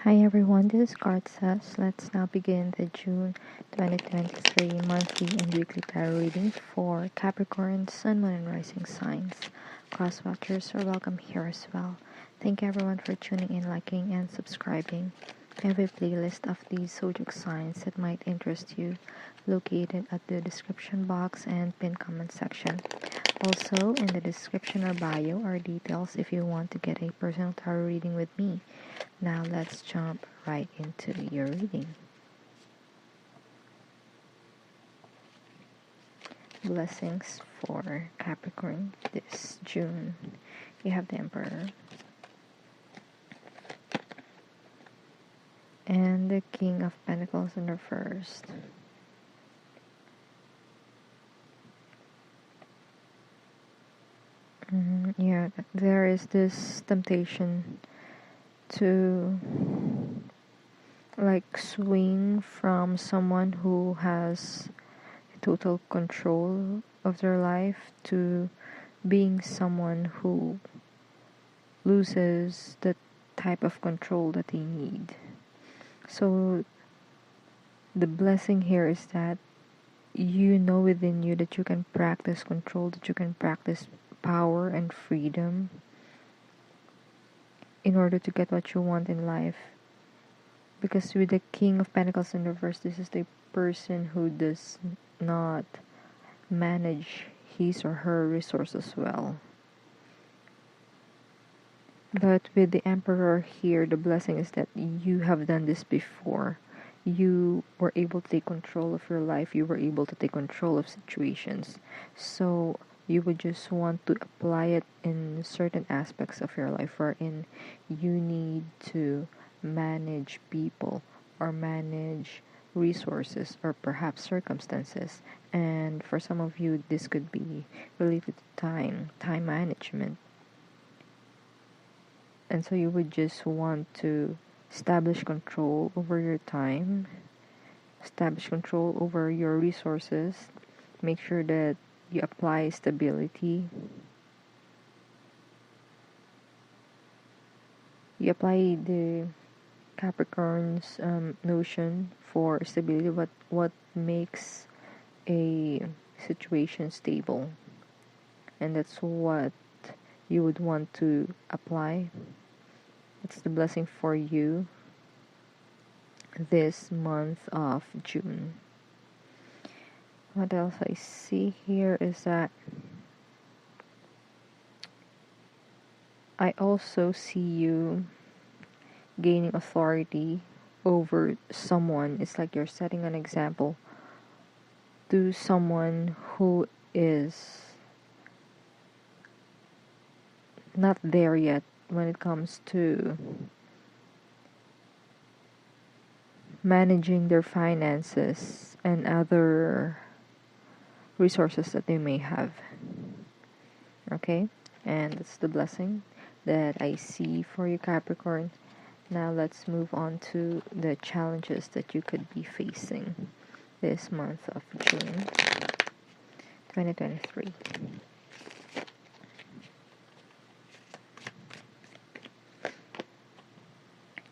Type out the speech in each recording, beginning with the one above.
Hi everyone, this is CardSays. Let's now begin the June 2023 monthly and weekly tarot reading for Capricorn, Sun, Moon, and Rising signs. Cross-watchers are welcome here as well. Thank you everyone for tuning in, liking, and subscribing. I have a playlist of these zodiac signs that might interest you, located at the description box and pinned comment section. Also, in the description or bio are details if you want to get a personal tarot reading with me. Now let's jump right into your reading. Blessings for Capricorn this June. You have the Emperor and the King of Pentacles in the first. Yeah, there is this temptation to swing from someone who has total control of their life to being someone who loses the type of control that they need. So the blessing here is that you know within you that you can practice control, that you can practice power and freedom in order to get what you want in life. Because with the King of Pentacles in reverse, this is the person who does not manage his or her resources well. But with the Emperor here, the blessing is that you have done this before. You were able to take control of your life. You were able to take control of situations. So you would just want to apply it in certain aspects of your life wherein you need to manage people or manage resources or perhaps circumstances. And for some of you, this could be related to time management. And so you would just want to establish control over your time, establish control over your resources, make sure that you apply stability. You apply the Capricorn's notion for stability, what makes a situation stable. And that's what you would want to apply. It's the blessing for you this month of June. What else I see here is that I also see you gaining authority over someone. It's like you're setting an example to someone who is not there yet when it comes to managing their finances and other resources that they may have. Okay? And that's the blessing that I see for you, Capricorn. Now let's move on to the challenges that you could be facing this month of June 2023.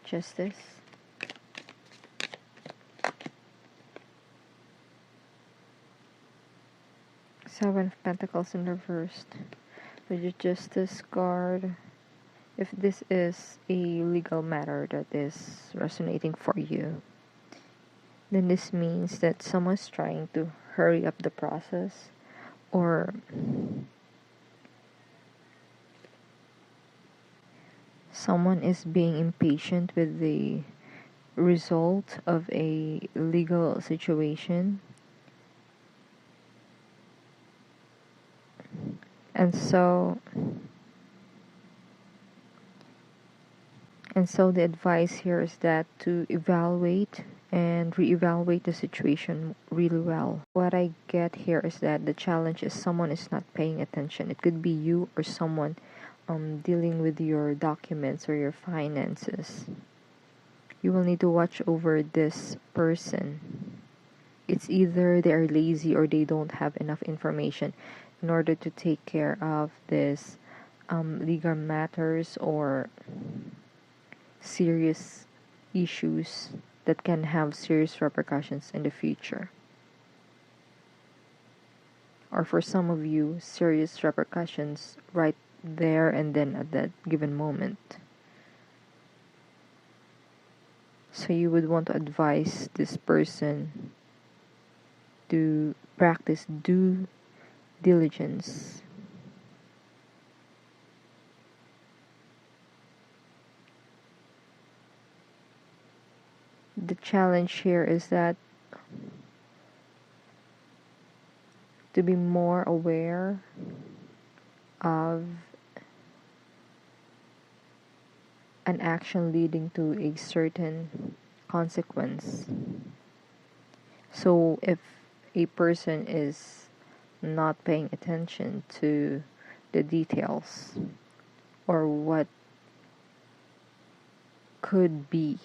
Justice. Seven of Pentacles in reversed. With your Justice card, if this is a legal matter that is resonating for you, then this means that someone's trying to hurry up the process, or someone is being impatient with the result of a legal situation. And so the advice here is that to evaluate and reevaluate the situation really well. What I get here is that the challenge is someone is not paying attention. It could be you or someone dealing with your documents or your finances. You will need to watch over this person. It's either they are lazy or they don't have enough information in order to take care of this legal matters or serious issues that can have serious repercussions in the future. Or for some of you, serious repercussions right there and then at that given moment. So you would want to advise this person to practice due diligence. The challenge here is that to be more aware of an action leading to a certain consequence. So if a person is not paying attention to the details or what could be,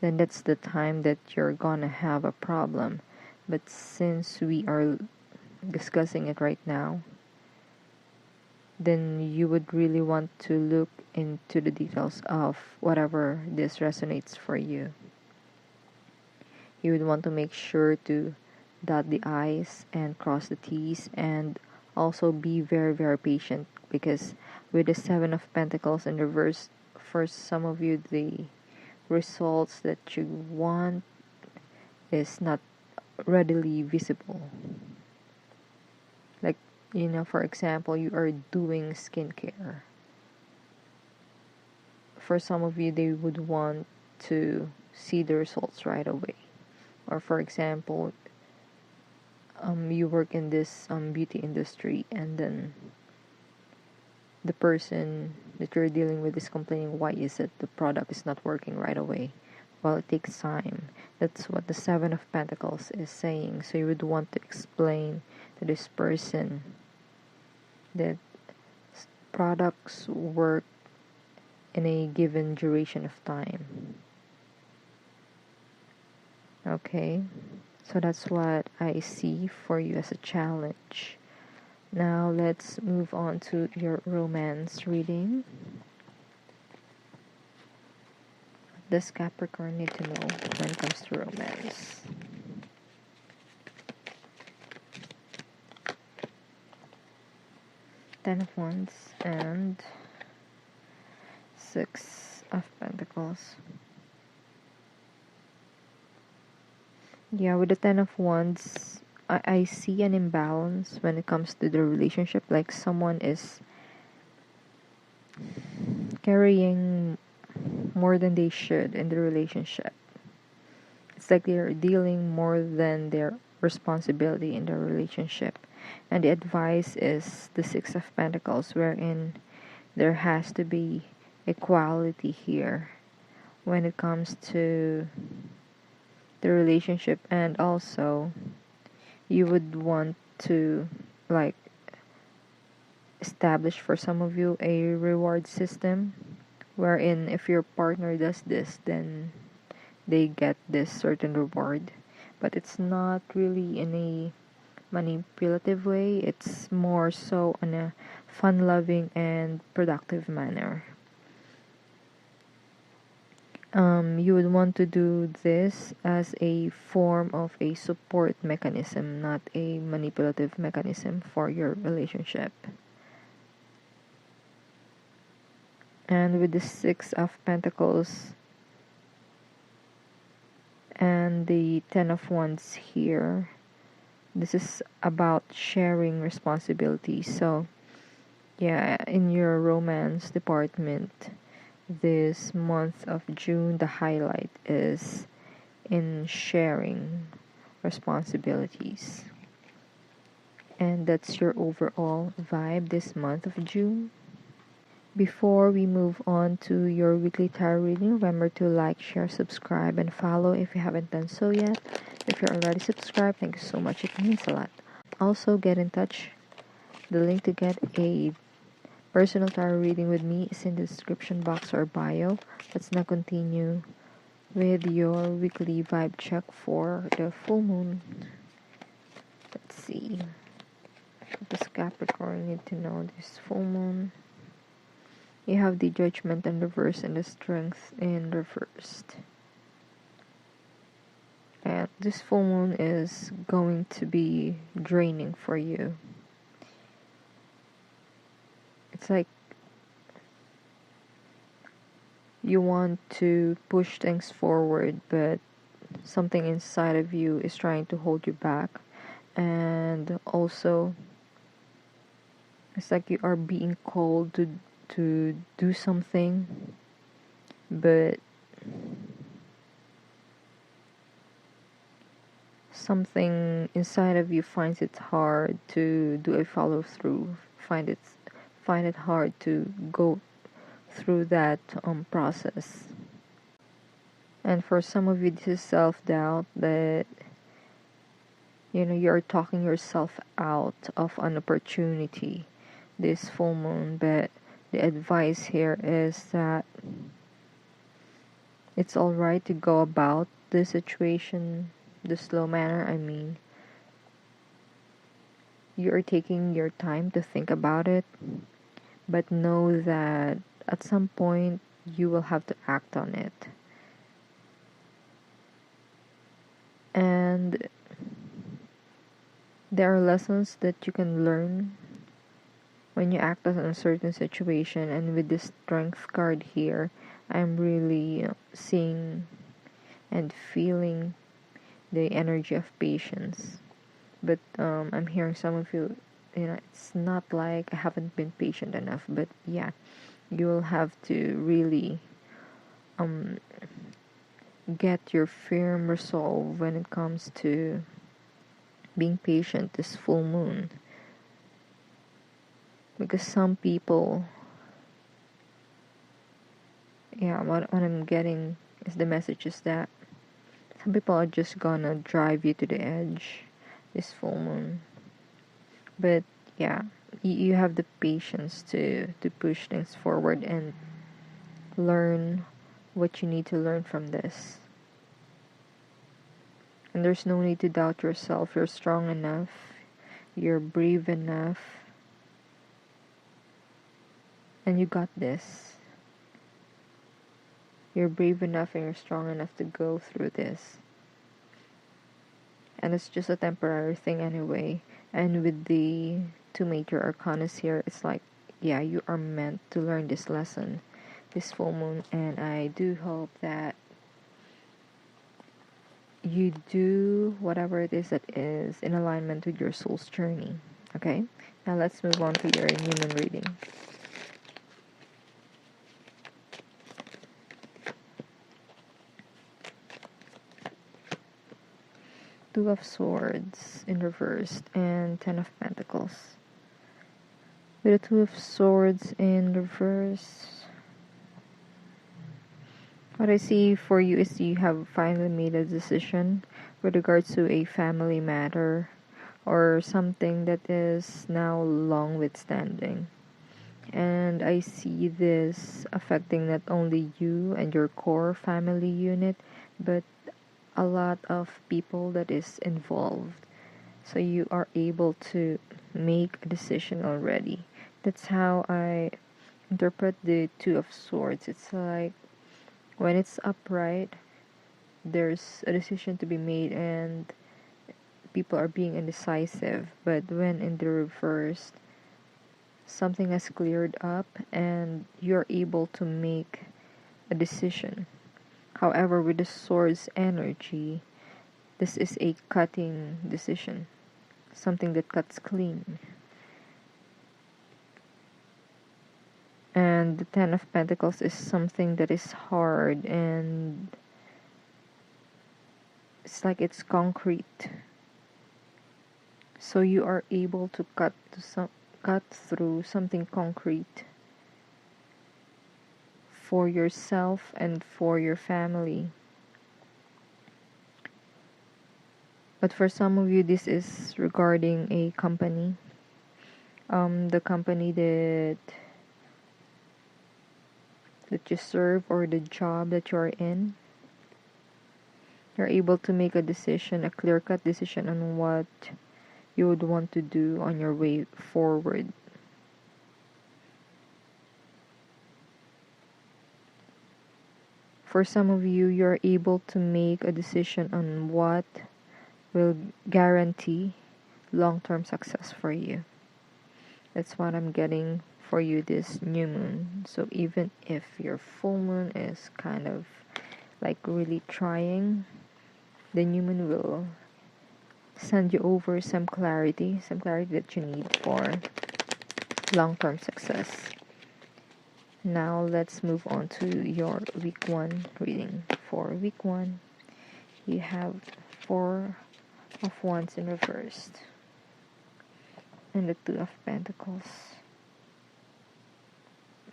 then that's the time that you're gonna have a problem. But since we are discussing it right now, then you would really want to look into the details of whatever this resonates for you. You would want to make sure to dot the I's and cross the T's, and also be very, very patient, because with the Seven of Pentacles in reverse, for some of you, the results that you want is not readily visible. Like, for example, you are doing skincare. For some of you, they would want to see the results right away. Or for example, you work in this beauty industry, and then the person that you're dealing with is complaining, why is it the product is not working right away? Well, it takes time. That's what the Seven of Pentacles is saying. So you would want to explain to this person that products work in a given duration of time. Okay, so that's what I see for you as a challenge. Now let's move on to your romance reading. What does Capricorn need to know when it comes to romance? Ten of Wands and Six of Pentacles. Yeah, with the Ten of Wands, I see an imbalance when it comes to the relationship. Like someone is carrying more than they should in the relationship. It's like they're dealing more than their responsibility in the relationship. And the advice is the Six of Pentacles, wherein there has to be equality here when it comes to the relationship. And also, you would want to like establish for some of you a reward system, wherein if your partner does this, then they get this certain reward. But it's not really in a manipulative way. It's more so in a fun-loving and productive manner. You would want to do this as a form of a support mechanism, not a manipulative mechanism for your relationship. And with the Six of Pentacles and the Ten of Wands here, this is about sharing responsibilities. So yeah, in your romance department this month of June, the highlight is in sharing responsibilities. And that's your overall vibe this month of June. Before we move on to your weekly tarot reading, remember to like, share, subscribe, and follow if you haven't done so yet. If you're already subscribed, thank you so much. It means a lot. Also, get in touch. The link to get a personal tarot reading with me is in the description box or bio. Let's now continue with your weekly vibe check for the full moon. Let's see. What does Capricorn need to know this full moon? You have the Judgment in reverse and the Strength in reversed. And this full moon is going to be draining for you. It's like you want to push things forward, but something inside of you is trying to hold you back. And also, it's like you are being called to do something, but something inside of you finds it hard to do a follow through, find it hard to go through that process. And for some of you, this is self-doubt, that you're talking yourself out of an opportunity this full moon. But the advice here is that it's alright to go about the situation the slow manner. I mean, you are taking your time to think about it, but know that at some point you will have to act on it. And there are lessons that you can learn when you act on a certain situation. And with this Strength card here, I'm really seeing and feeling the energy of patience. But I'm hearing some of you, it's not like I haven't been patient enough, but yeah, you'll have to really get your firm resolve when it comes to being patient this full moon. Because some people, what I'm getting is the message is that some people are just gonna drive you to the edge this full moon. But yeah, you have the patience to push things forward and learn what you need to learn from this. And there's no need to doubt yourself. You're strong enough, you're brave enough, and you got this. You're brave enough and you're strong enough to go through this. And it's just a temporary thing anyway. And with the two major arcanas here, it's like, yeah, you are meant to learn this lesson this full moon. And I do hope that you do whatever it is that is in alignment with your soul's journey. Okay? Now let's move on to your new moon reading. Two of Swords in reversed and Ten of Pentacles. With the Two of Swords in reverse, what I see for you is you have finally made a decision with regards to a family matter or something that is now long withstanding. And I see this affecting not only you and your core family unit, but a lot of people that is involved. So you are able to make a decision already. That's how I interpret the Two of Swords. It's like when it's upright, there's a decision to be made and people are being indecisive. But when in the reverse, something has cleared up and you're able to make a decision. However, with the Swords energy, this is a cutting decision, something that cuts clean. And the Ten of Pentacles is something that is hard and it's like it's concrete. So you are able to cut through something concrete for yourself and for your family. But for some of you, this is regarding a company. The company that you serve or the job that you're in. You're able to make a decision, a clear-cut decision on what you would want to do on your way forward. For some of you, you're able to make a decision on what will guarantee long-term success for you. That's what I'm getting for you this new moon. So even if your full moon is kind of like really trying, the new moon will send you over some clarity that you need for long-term success. Now let's move on to your week 1 reading. For week 1, you have 4 of Wands in reverse and the 2 of Pentacles.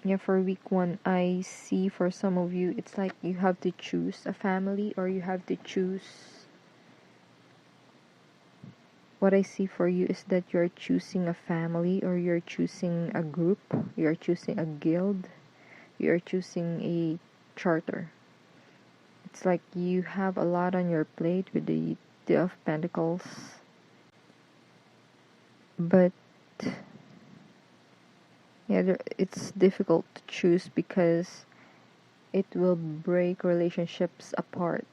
Yeah, for week 1, I see for some of you, it's like you have to choose a family, or you have to choose. What I see for you is that you're choosing a family, or you're choosing a group, you're choosing a guild, you're choosing a charter. It's like you have a lot on your plate with the 2 of Pentacles. But yeah, it's difficult to choose because it will break relationships apart.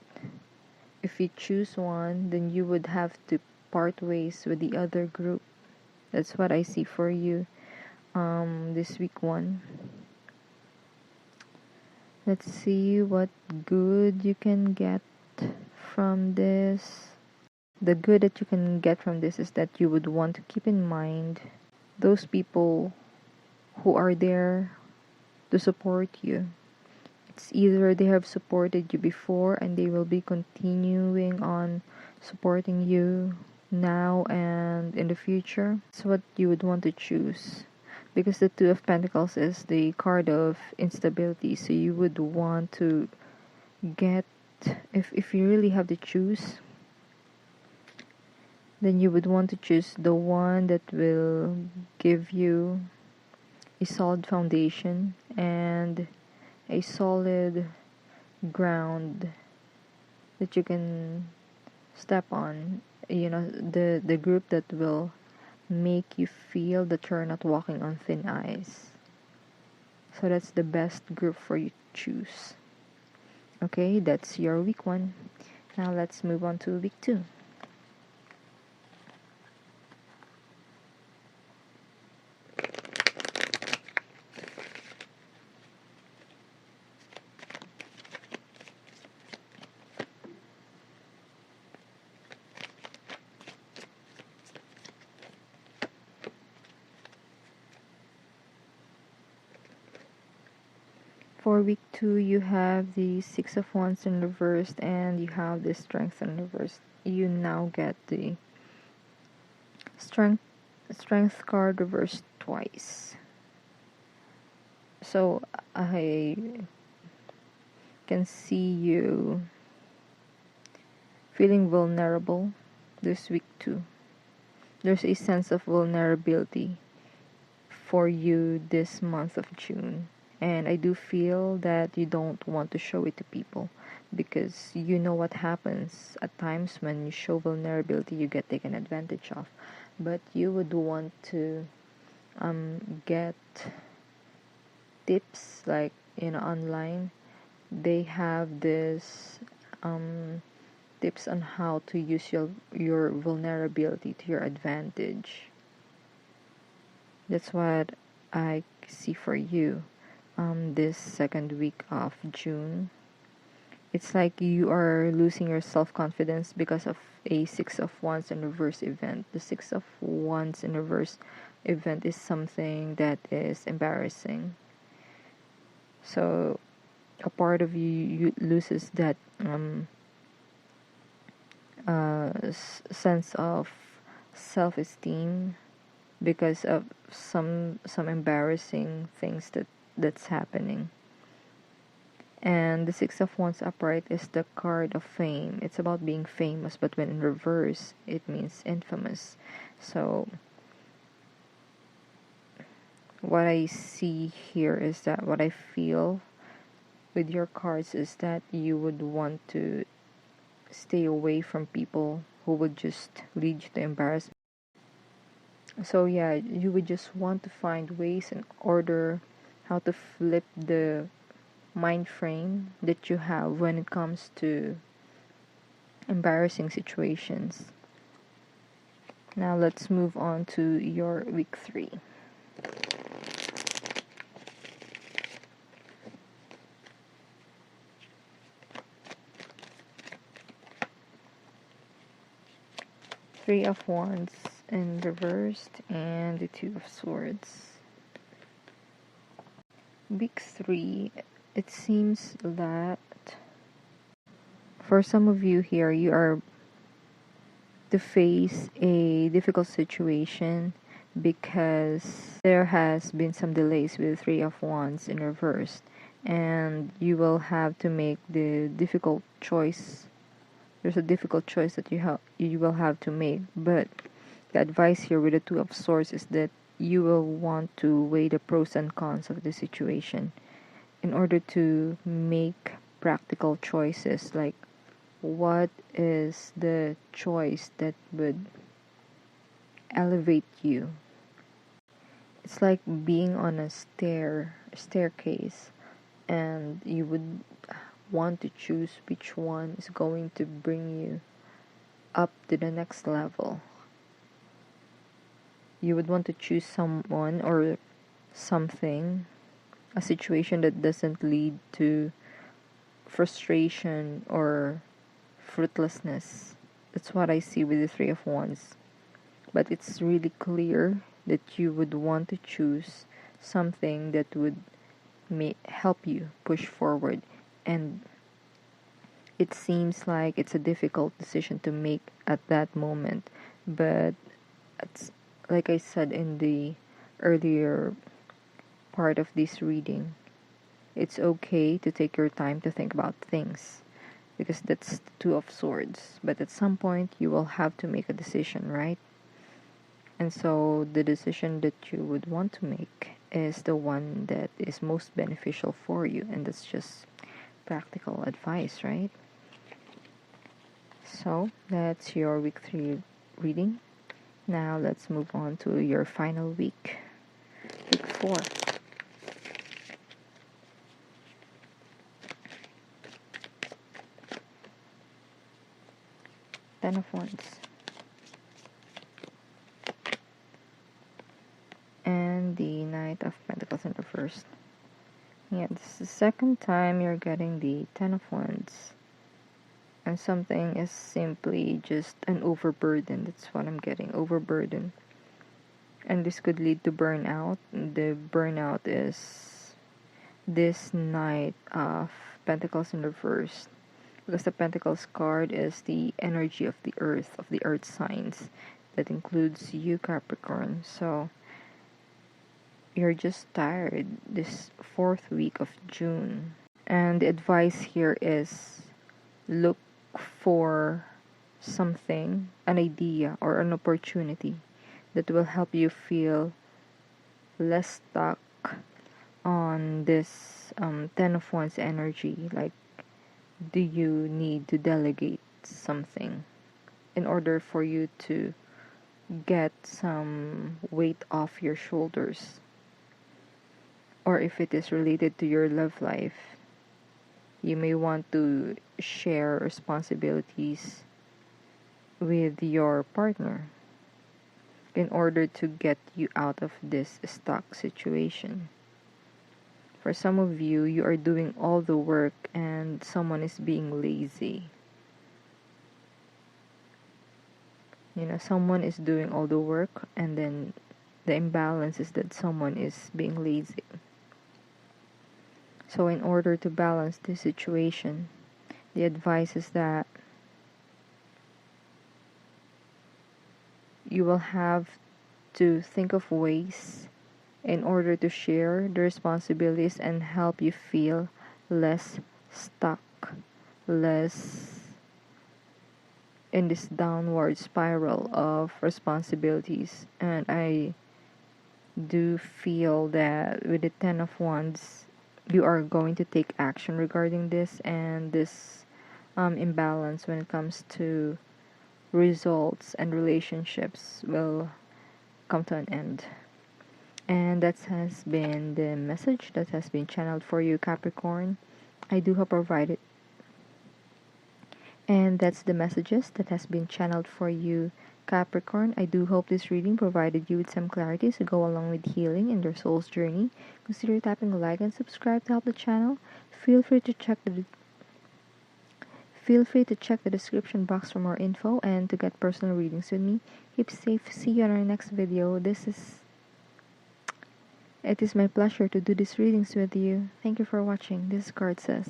If you choose one, then you would have to part ways with the other group. That's what I see for you this week 1. Let's see what good you can get from this. The good that you can get from this is that you would want to keep in mind those people who are there to support you. It's either they have supported you before and they will be continuing on supporting you now and in the future. That's what you would want to choose, because the 2 of Pentacles is the card of instability. So you would want to get, if you really have to choose, then you would want to choose the one that will give you a solid foundation and a solid ground that you can step on. You know, the group that will make you feel that you're not walking on thin ice. So that's the best group for you to choose. Okay, that's your week 1. Now let's move on to week 2. For week 2, you have the 6 of Wands in reverse and you have the Strength in reverse. You now get the Strength card reversed twice. So I can see you feeling vulnerable this week too. There's a sense of vulnerability for you this month of June. And I do feel that you don't want to show it to people, because you know what happens at times when you show vulnerability, you get taken advantage of. But you would want to get tips, like, online. They have this tips on how to use your vulnerability to your advantage. That's what I see for you this second week of June. It's like you are losing your self-confidence because of a 6 of Wands in reverse event. The 6 of Wands in reverse event is something that is embarrassing. So a part of you loses that sense of self-esteem because of some embarrassing things that's happening. And the 6 of Wands upright is the card of fame. It's about being famous, but when in reverse, it means infamous. So what I see here is that what I feel with your cards is that you would want to stay away from people who would just lead you to embarrassment. So yeah, you would just want to find ways in order how to flip the mind frame that you have when it comes to embarrassing situations. Now let's move on to your week 3. Three of Wands in reversed and the Two of Swords. Week 3, it seems that for some of you here, you are to face a difficult situation because there has been some delays with Three of Wands in reverse, and you will have to make the difficult choice. There's a difficult choice that you will have to make, but the advice here with the Two of Swords is that you will want to weigh the pros and cons of the situation in order to make practical choices, like what is the choice that would elevate you. It's like being on a staircase, and you would want to choose which one is going to bring you up to the next level. You would want to choose someone or something, a situation that doesn't lead to frustration or fruitlessness. That's what I see with the Three of Wands. But it's really clear that you would want to choose something that would help you push forward, and it seems like it's a difficult decision to make at that moment, but it's, like I said in the earlier part of this reading, it's okay to take your time to think about things because that's the Two of Swords, but at some point you will have to make a decision, right? And so the decision that you would want to make is the one that is most beneficial for you, and that's just practical advice, right? So that's your week 3 reading. Now let's move on to your final week, week 4. Ten of Wands. And the Knight of Pentacles in reverse. Yeah, this is the second time you're getting the Ten of Wands. And something is simply just an overburden. That's what I'm getting, overburden. And this could lead to burnout. The burnout is this Knight of Pentacles in reverse. Because the Pentacles card is the energy of the earth signs. That includes you, Capricorn. So you're just tired this 4th week of June. And the advice here is look for something, an idea or an opportunity that will help you feel less stuck on this Ten of Wands energy. Like, do you need to delegate something in order for you to get some weight off your shoulders? Or if it is related to your love life, you may want to share responsibilities with your partner in order to get you out of this stuck situation. For some of you, you are doing all the work and someone is being lazy. Someone is doing all the work, and then the imbalance is that someone is being lazy. So in order to balance this situation, the advice is that you will have to think of ways in order to share the responsibilities and help you feel less stuck, less in this downward spiral of responsibilities. And I do feel that with the Ten of Wands, you are going to take action regarding this, and this imbalance when it comes to results and relationships will come to an end. And that has been the message that has been channeled for you, Capricorn. I do hope provided. And that's the messages that has been channeled for you, Capricorn. I do hope this reading provided you with some clarity to go along with healing in your soul's journey. Consider tapping like and subscribe to help the channel. Feel free to check the description box for more info and to get personal readings with me. Keep safe. See you on our next video. It is my pleasure to do these readings with you. Thank you for watching. This is CardSays.